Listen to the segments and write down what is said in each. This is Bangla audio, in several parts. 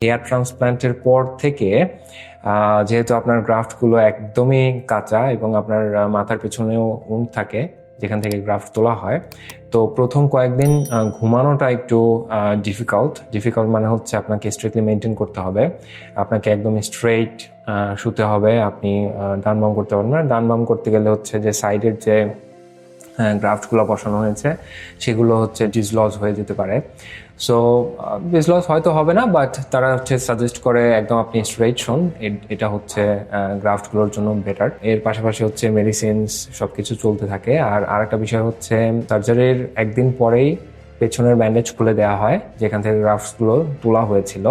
হেয়ার ট্রান্সপ্ল্যান্টের পর থেকে যেহেতু আপনার গ্রাফটগুলো একদমই কাঁচা এবং আপনার মাথার পেছনেও উন্ট থাকে যেখান থেকে গ্রাফট তোলা হয়, তো প্রথম কয়েকদিন ঘুমানোটা একটু ডিফিকাল্ট মানে হচ্ছে আপনাকে স্ট্রিক্টলি মেনটেন করতে হবে। আপনাকে একদম স্ট্রেইট শুতে হবে। আপনি ডান বাম করতে পারবেন না। ডান বাম করতে গেলে হচ্ছে যে সাইডের যে গ্রাফটগুলো বসানো হয়েছে সেগুলো হচ্ছে ডিসলজ হয়ে যেতে পারে। সো ডিসলজ হয়তো হবে না, বাট তারা হচ্ছে সাজেস্ট করে একদম আপনি স্ট্রেইট শোন, এটা হচ্ছে গ্রাফটগুলোর জন্য বেটার। এর পাশাপাশি হচ্ছে মেডিসিনস সবকিছু চলতে থাকে। আর আরেকটা বিষয় হচ্ছে সার্জারির একদিন পরেই পেছনের ব্যান্ডেজ খুলে দেওয়া হয় যেখান থেকে গ্রাফটসগুলো তোলা হয়েছিল।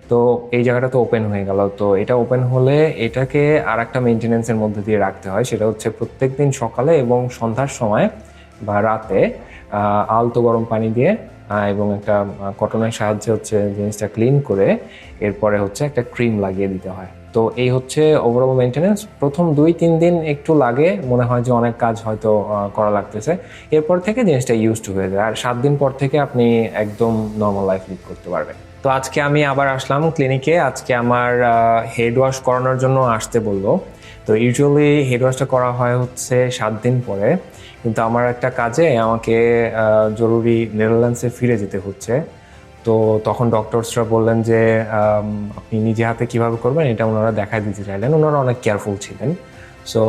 তো এই জায়গাটা তো ওপেন হয়ে গেল। তো এটা ওপেন হলে এটাকে আর একটা মেনটেন্যান্সের মধ্যে দিয়ে রাখতে হয়, সেটা হচ্ছে প্রত্যেকদিন সকালে এবং সন্ধ্যার সময় বা রাতে আলতো গরম পানি দিয়ে এবং একটা কটনের সাহায্যে হচ্ছে জিনিসটা ক্লিন করে এরপরে হচ্ছে একটা ক্রিম লাগিয়ে দিতে হয়। তো এই হচ্ছে ওভারঅল মেনটেন্যান্স। প্রথম 2-3 দিন একটু লাগে, মনে হয় যে অনেক কাজ হয়তো করা লাগতেছে। এরপর থেকে জিনিসটা ইউজড হয়ে যায়, আর 7 দিন পর থেকে আপনি একদম নর্মাল লাইফ লিড করতে পারবেন। তো আজকে আমি আবার আসলাম ক্লিনিকে। আজকে আমার হেড ওয়াশ করানোর জন্য আসতে বললো। তো ইউজুয়ালি হেড ওয়াশটা করা হয় হচ্ছে 7 দিন পরে, কিন্তু আমার একটা কাজে আমাকে জরুরি নেদারল্যান্ডসে ফিরে যেতে হচ্ছে। তো তখন ডক্টরসরা বললেন যে আপনি নিজে হাতে কিভাবে করবেন এটা ওনারা দেখাই দিতে চাইলেন। ওনারা অনেক কেয়ারফুল ছিলেন। সো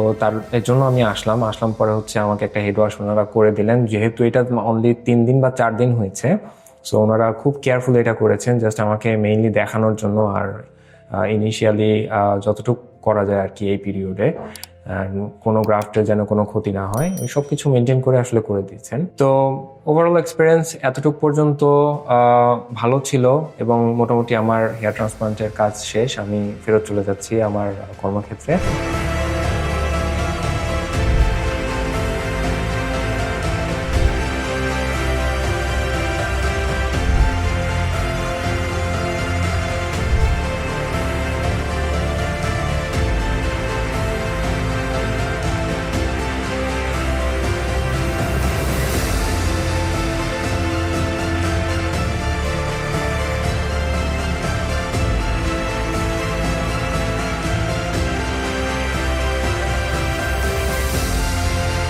এর জন্য আমি আসলাম পরে হচ্ছে আমাকে একটা হেড ওয়াশ ওনারা করে দিলেন। যেহেতু এটা অনলি 3 দিন বা 4 দিন হয়েছে, সো ওনারা খুব কেয়ারফুল এটা করেছেন জাস্ট আমাকে মেইনলি দেখানোর জন্য, আর ইনিশিয়ালি যতটুকু করা যায় আর কি এই পিরিয়ডে কোনো গ্রাফটের যেন কোনো ক্ষতি না হয়, ওই সব কিছু মেনটেন করে আসলে করে দিয়েছেন। তো ওভারঅল এক্সপিরিয়েন্স এতটুকু পর্যন্ত ভালো ছিল এবং মোটামুটি আমার হেয়ার ট্রান্সপ্লান্টের কাজ শেষ। আমি ফেরত চলে যাচ্ছি আমার কর্মক্ষেত্রে।